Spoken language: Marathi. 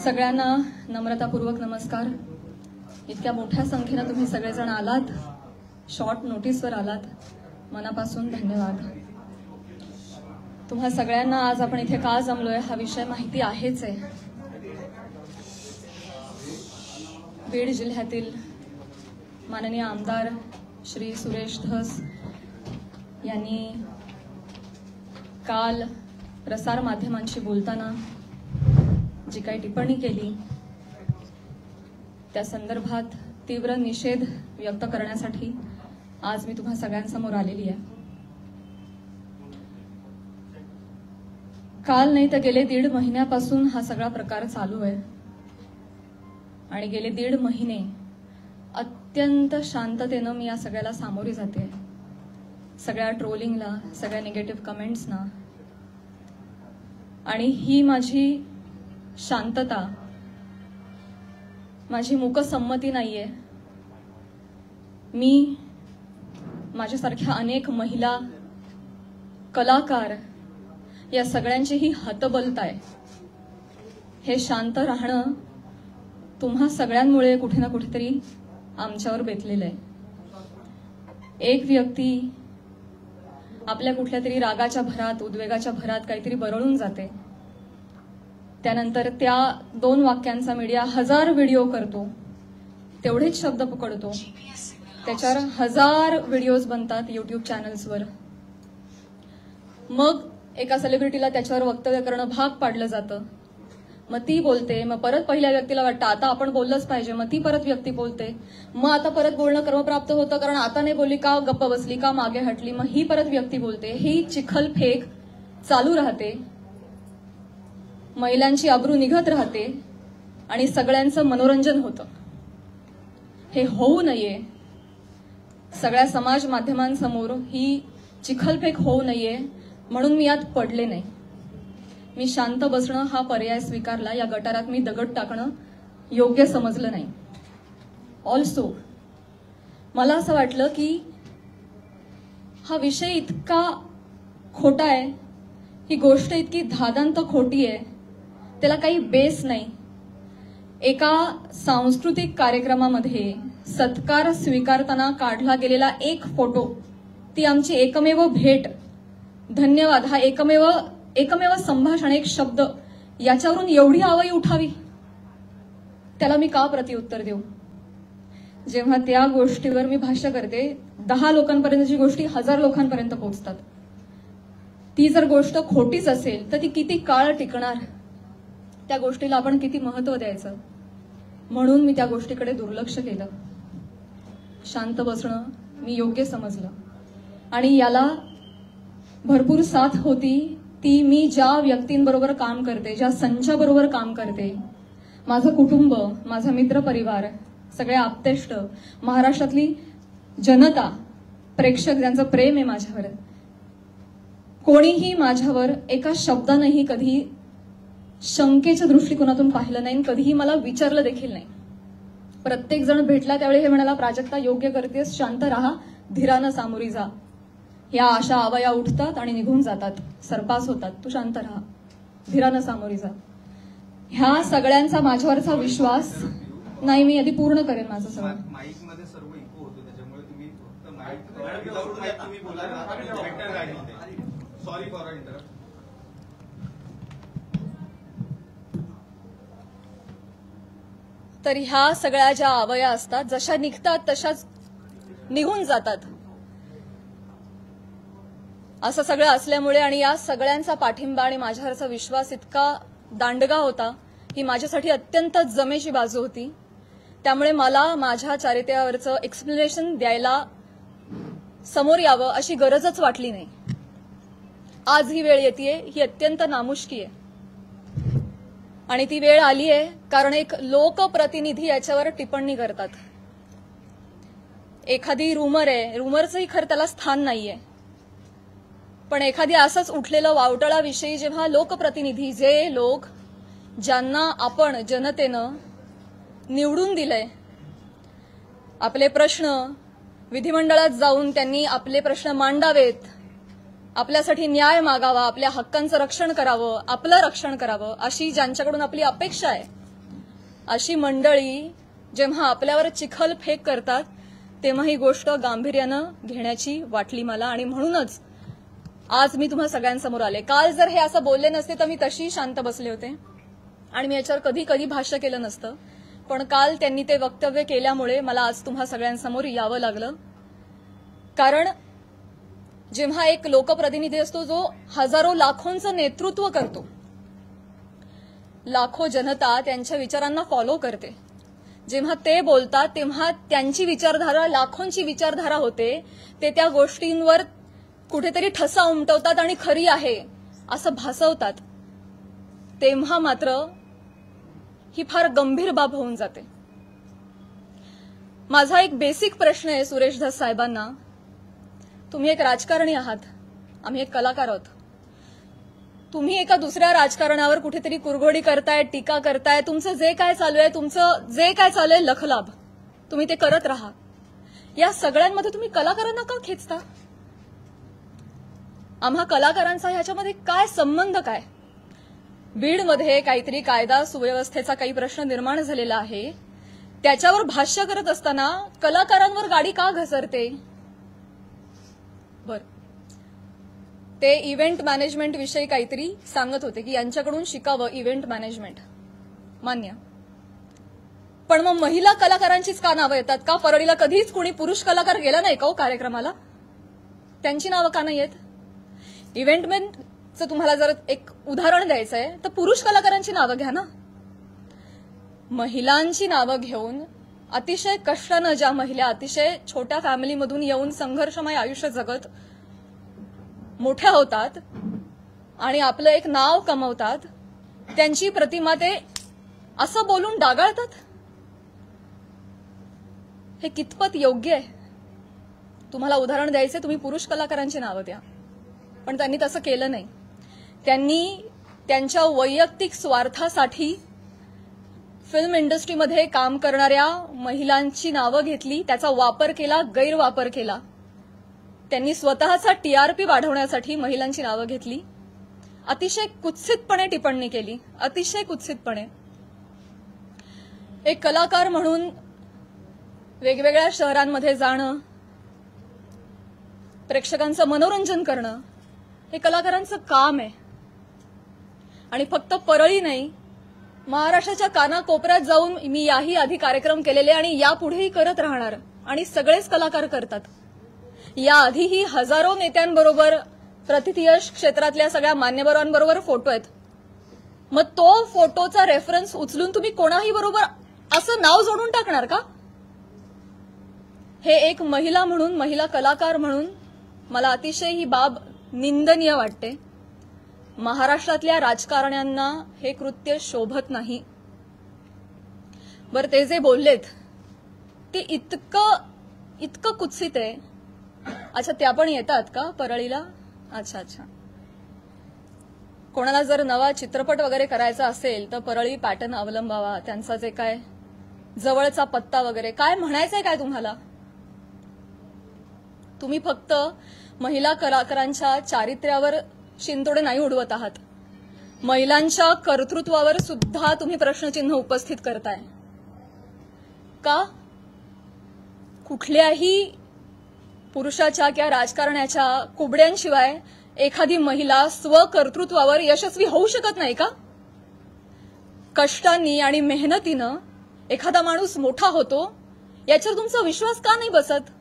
सगळ्यांना नम्रतापूर्वक नमस्कार। इतक्या मोठ्या संख्येने तुम्ही सगळेजण आलात, शॉर्ट नोटीसवर आलात, मनापासून धन्यवाद। तुम्हा सगळ्यांना आज आपण इथे का जमलोय हा विषय माहिती आहेच आहे। बीड जिल्ह्यातील माननीय आमदार श्री सुरेश धस यांनी काल प्रसार माध्यमांशी बोलताना जी काही टिप्पणी केली त्या संदर्भात तीव्र निषेध व्यक्त करण्यासाठी आज मी तुम्हा सगळ्यांसमोर आलेली आहे। काल नाही तर गेले 1.5 महिन्यापासून हा सगळा प्रकार चालू आहे आणि गेले 1.5 महिने अत्यंत शांततेने मी या सगळ्याला सामोरी जाते। सगळ्या ट्रोलिंगला, सगळ्या निगेटिव्ह कमेंट्सना, आणि ही माझी शांतता, माझी मूकसंमती नाहीये। मी माझ्यासारख्या अनेक महिला, कलाकार या सगळ्यांचीही हतबलता आहे। हे शांत राहणं तुम्हा सगळ्यांमुळे कुठे ना कुठेतरी आमच्यावर बेतलेलं आहे। एक व्यक्ती आपल्या कुठल्या तरी रागाच्या भरात, उद्वेगाच्या भरात काहीतरी बरळून जाते, त्यानंतर त्या 2 वाक्यांचा मीडिया 1000 व्हिडिओ करतो, तेवढेच शब्द पकडतो, त्याच्यावर 1000 व्हिडिओज बनतात यूट्यूब चॅनल्सवर। मग एका सेलिब्रिटीला त्याच्यावर वक्तव्य करणं भाग पाडलं जातं, मग ती बोलते, मग परत पहिल्या व्यक्तीला वाटतं आता आपण बोललंच पाहिजे, मग ती परत व्यक्ती बोलते, मग आता परत बोलणं क्रमप्राप्त होतं कारण आता नाही बोलली का, गप्प बसली का, मागे हटली, मग ही परत व्यक्ती बोलते। ही चिखलफेक चालू राहते, महिलांची अब्रू निघत राहते आणि सगळ्यांचं मनोरंजन होतं। हे होऊ नये, सगळ्या समाज माध्यमांसमोर ही चिखलफेक होऊ नये म्हणून मी यात पडले नाही। मी शांत बसणं हा पर्याय स्वीकारला, या गटारात मी दगड टाकणं योग्य समजलं नाही। ऑल्सो मला असं वाटलं की हा विषय इतका खोटा आहे, ही गोष्ट इतकी धादांत खोटी आहे, त्याला काही बेस नाही। एका सांस्कृतिक कार्यक्रमामध्ये सत्कार स्वीकारताना काढला गेलेला एक फोटो, ती आमची एकमेव भेट, धन्यवाद, हा एकमेव संभाषण, एक शब्द, याच्यावरून एवढी आवई उठावी, त्याला मी का प्रत्युत्तर देऊ? जेव्हा त्या गोष्टीवर मी भाष्य करते, 10 लोकांपर्यंतची गोष्टी 1000 लोकांपर्यंत पोहोचतात। ती जर गोष्ट खोटीच असेल तर ती किती काळ टिकणार, त्या गोष्टीला आपण किती महत्व द्यायचं, म्हणून मी त्या गोष्टीकडे दुर्लक्ष केलं। शांत बसणं मी योग्य समजलं आणि याला भरपूर साथ होती ती मी ज्या व्यक्तींबरोबर काम करते, ज्या संचाबरोबर काम करते, माझं कुटुंब, माझा मित्रपरिवार, सगळे आप्तेष्ट, महाराष्ट्रातली जनता, प्रेक्षक ज्यांचं प्रेम आहे माझ्यावर, कोणीही माझ्यावर एका शब्दानेही कधी शंकेच्या दृष्टिकोनातून पाहिलं नाही, कधीही मला विचारलं देखील नाही। प्रत्येक जण भेटला त्यावेळी हे म्हणाला, प्राजक्ता योग्य करतेस, शांत राहा, धीरानं सामोरी जा। या अशा आवया उठतात आणि निघून जातात, सरपास होतात, तू शांत राहा, धीरानं सामोरी जा। ह्या सगळ्यांचा माझ्यावरचा विश्वास नाही, मी आधी पूर्ण करेन माझं सगळं। माईक मध्ये सर्व इको होतो, त्याच्यामुळे तुम्ही फक्त माईक तुम्ही बोला। Sorry for interrupt. तर ह्या सगळ्या ज्या आवया असतात, जशा निघतात तशाच निघून जातात, असं सगळं असल्यामुळे आणि या सगळ्यांचा पाठिंबा आणि माझ्यावरचा विश्वास इतका दांडगा होता, ही माझ्यासाठी अत्यंत जमेची बाजू होती। त्यामुळे मला माझ्या चारित्र्यावरचं एक्सप्लेनेशन द्यायला समोर यावं अशी गरजच वाटली नाही। आज ही वेळ येतेय, ही अत्यंत नामुष्की आहे आणि ती वेळ आली आहे कारण एक लोकप्रतिनिधी याच्यावर टिप्पणी करतात। एखादी रूमर आहे, रूमरचंही खरं त्याला स्थान नाहीये, पण एखादी असंच उठलेलं वावटळाविषयी जेव्हा लोकप्रतिनिधी, जे लोक ज्यांना आपण जनतेनं निवडून दिलंय, आपले प्रश्न विधिमंडळात जाऊन त्यांनी आपले प्रश्न मांडावेत, आपल्यासाठी न्याय मागावा, आपल्या हक्कांचं रक्षण करावं, आपलं रक्षण करावं, अशी ज्यांच्याकडून आपली अपेक्षा आहे, अशी मंडळी जेव्हा आपल्यावर चिखलफेक करतात तेव्हा ही गोष्ट गांभीर्यानं घेण्याची वाटली मला, आणि म्हणूनच आज मी तुम्हा सगळ्यांसमोर आले. काल जर हे असं बोलले नसते तर मी तशी शांत बसले होते आणि मी याच्यावर कधी कधी भाष्य केलं नसतं, पण काल त्यांनी ते वक्तव्य केल्यामुळे मला आज तुम्हा सगळ्यांसमोर यावं लागलं. कारण जेव्हा एक लोकप्रतिनिधी असतो जो हजारो लाखोंचं नेतृत्व करतो, लाखो जनता त्यांच्या विचारांना फॉलो करते, जेव्हा ते बोलतात तेव्हा त्यांची विचारधारा लाखोंची विचारधारा होते, ते त्या गोष्टींवर कुठेतरी ठसा उमटवतात आणि खरी आहे असं भासवतात, तेव्हा मात्र ही फार गंभीर बाब होऊन जाते. माझा एक बेसिक प्रश्न आहे सुरेश धस साहेबांना. तुम्ही एक राजकारणी आहात, आम्ही एक कलाकार आहोत. तुम्ही एका दुसऱ्या राजकारणावर कुठेतरी कुरघोडी करताय, टीका करताय. तुमचं जे काय चालू आहे, तुमचं जे काय चालू आहे लखलाभ, तुम्ही ते करत राहा. या सगळ्यांमध्ये तुम्ही कलाकारांना का खेचता? आम्हा कलाकारांचा ह्याच्यामध्ये काय संबंध? काय बीडमध्ये काहीतरी कायदा सुव्यवस्थेचा काही प्रश्न निर्माण झालेला आहे, त्याच्यावर भाष्य करत असताना कलाकारांवर गाडी का घसरते? बर, ते इव्हेंट मॅनेजमेंट विषयी काहीतरी सांगत होते की यांच्याकडून शिकावं इव्हेंट मॅनेजमेंट, मान्य. पण मग महिला कलाकारांचीच का नावं येतात? का परळीला कधीच कोणी पुरुष कलाकार गेला नाही का हो कार्यक्रमाला? त्यांची नावं का नाही येत? इव्हेंटमेंटचं तुम्हाला जर एक उदाहरण द्यायचं आहे तर पुरुष कलाकारांची नावं घ्या ना. महिलांची नावं घेऊन अतिशय कष्टानं ज्या महिला अतिशय छोट्या फॅमिलीमधून येऊन संघर्षमय आयुष्य जगत मोठ्या होतात आणि आपलं एक नाव कमवतात, त्यांची प्रतिमा ते असं बोलून डागाळतात, हे कितपत योग्य आहे? तुम्हाला उदाहरण द्यायचे, तुम्ही पुरुष कलाकारांची नावं द्या. पण त्यांनी तसं केलं नाही. त्यांनी त्यांच्या वैयक्तिक स्वार्थासाठी फिल्म इंडस्ट्रीमध्ये काम करणाऱ्या महिलांची नावं घेतली, त्याचा वापर केला, गैरवापर केला. त्यांनी स्वतःचा टीआरपी वाढवण्यासाठी महिलांची नावं घेतली, अतिशय कुत्सितपणे टिप्पणी केली, अतिशय कुत्सितपणे. एक कलाकार म्हणून वेगवेगळ्या शहरांमध्ये जाणं, प्रेक्षकांचं मनोरंजन करणं हे कलाकारांचं काम आहे. आणि फक्त परळी नाही, महाराष्ट्राच्या कानाकोपऱ्यात जाऊन मी याही आधी कार्यक्रम केलेले आणि यापुढेही करत राहणार, आणि सगळेच कलाकार करतात. याआधीही हजारो नेत्यांबरोबर, प्रतिथयश क्षेत्रातल्या सगळ्या मान्यवरांबरोबर फोटो आहेत. मग तो फोटोचा रेफरन्स उचलून तुम्ही कोणाही बरोबर असं नाव जोडून टाकणार का? हे एक महिला म्हणून, महिला कलाकार म्हणून मला अतिशय ही बाब निंदनीय वाटते. महाराष्ट्रातल्या राजकारण्यांना हे कृत्य शोभत नाही. बरं, ते जे बोललेत ते इतकं कुत्सित आहे. अच्छा, त्या पण येतात का परळीला? अच्छा अच्छा. कोणाला जर नवा चित्रपट वगैरे करायचा असेल तर परळी पॅटर्न अवलंबावा. त्यांचा जे काय जवळचा पत्ता वगैरे काय म्हणायचंय काय तुम्हाला? तुम्ही फक्त महिला कलाकारांच्या चारित्र्यावर शिंतोडे नाही उडवत आहात, महिलांच्या कर्तृत्वावर सुद्धा तुम्ही प्रश्नचिन्ह उपस्थित करताय. का? कुठल्याही पुरुषाच्या किंवा राजकारण्याच्या कुबड्यांशिवाय एखादी महिला स्वकर्तृत्वावर यशस्वी होऊ शकत नाही का? कष्टांनी आणि मेहनतीनं एखादा माणूस मोठा होतो, याच्यावर तुमचा विश्वास का नाही बसत?